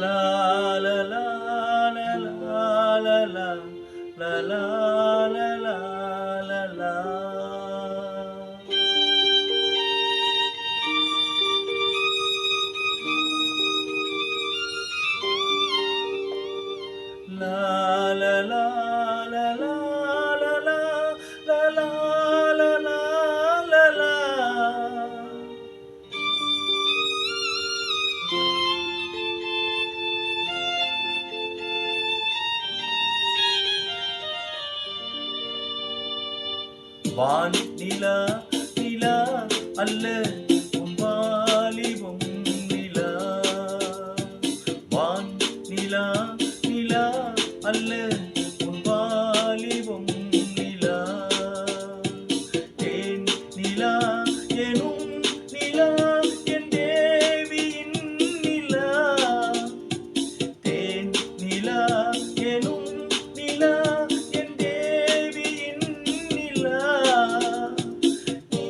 லா லா லா லா லா லா லா லா லா லா லா லா. La la la la la la la la la la la la la. வான் நிலா நிலா அல்ல உன் வாலிபம் நிலா. வான் நிலா நிலா அல்ல உன் வாலிபம் நிலா. தேன் நிலா எனும் நிலா என் தேவியின் நிலா. தேன் நிலா எனும் நிலா என் தேவியின் நிலா. நீ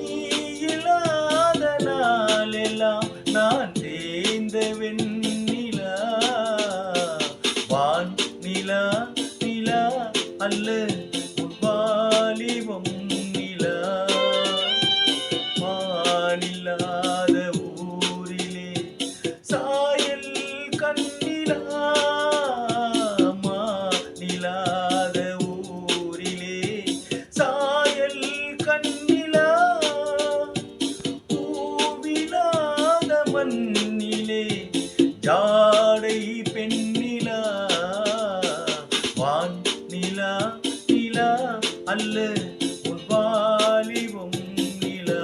இல்லாத நாளெல்லாம் நான் தேய்ந்த வெண்ணிலா. வான் நிலா நிலா அல்ல உன் வாலிபம் நிலா. வானில்லாத ஊரிலே சாயல் கண்ணிலா. மானில்லாத ஊரிலே சாயல் கண்ணிலா. பூவிலாத மண்ணிலே ஜாடை பெண்ணிலா. வான் நிலா நிலா அல்ல உன் வாலிபம் நிலா.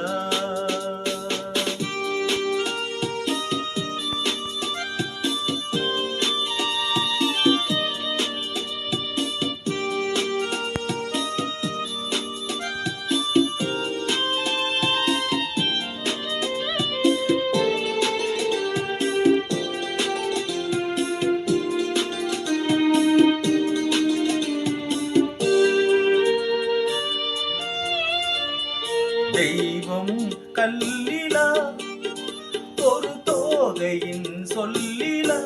தெய்வம் கல்லிலா ஒரு தோகையின் சொல்லிலா.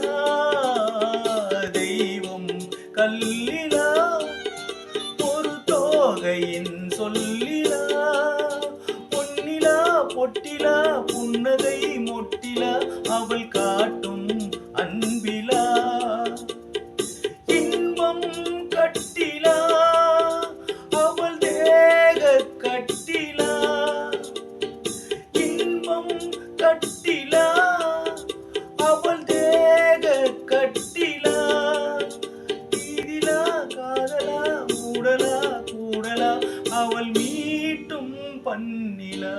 தெய்வம் கல்லிலா ஒரு தோகையின் சொல்லிலா. பொன்னிலா பொட்டிலா புன்னகை மொட்டிலா அவள் காட்டும் அன்பிலா. இன்பம் கட்டிலா அவள் தேக கட்டிலா. இன்பம் கட்டிலா அவள் தேக கட்டிலா. தீதிலா காதலா மூடலா கூடலா அவள் மீட்டும் பண்ணிலா.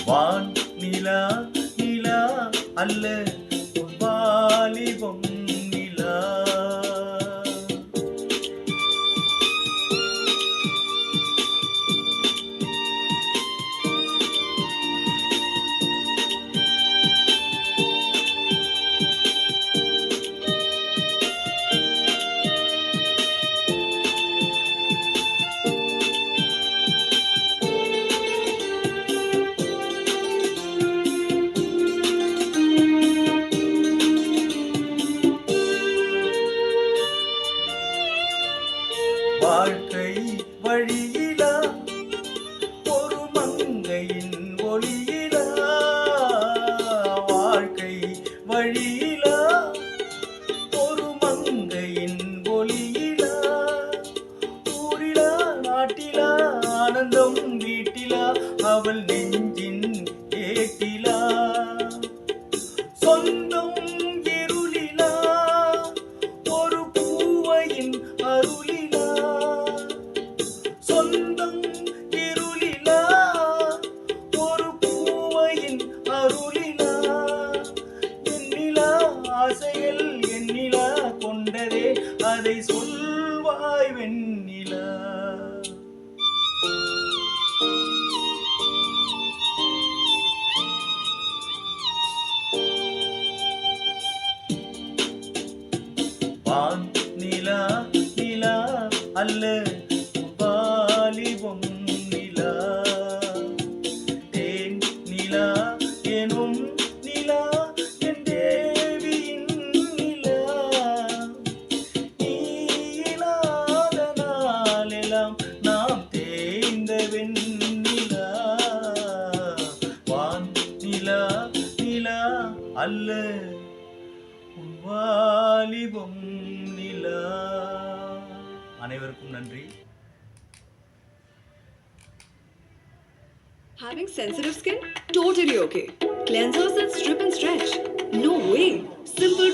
வான் நிலா நிலா அல்ல உன் வாலிபம் நிலா. வாழ்க்கை வழியிலா ஒரு மங்கையின் ஒளியிலா. வாழ்க்கை வழியிலா ஒரு மங்கையின் ஒளியிலா. ஊரிலா நாட்டிலா ஆனந்தம் வீட்டிலா அவள் நெஞ்சின் ஏட்டிலா. சொந்தம் இருளிலா ஒரு பூவையின் அருளிலா. சொந்தம் இருளிலா ஒரு பூவையின் அருளிலா. எண்ணிலா ஆசைகள் எண்ணிலா கொண்டதே அதை சொல்வாய் வெண்ணிலா. வான் நிலா நிலா அல்ல உன் வாலிபம் நிலா. தேன் நிலா வெண்ணிலா. அனைவருக்கும் நன்றி. Having sensitive skin? Totally okay. Cleansers that strip and stretch? No way. Simple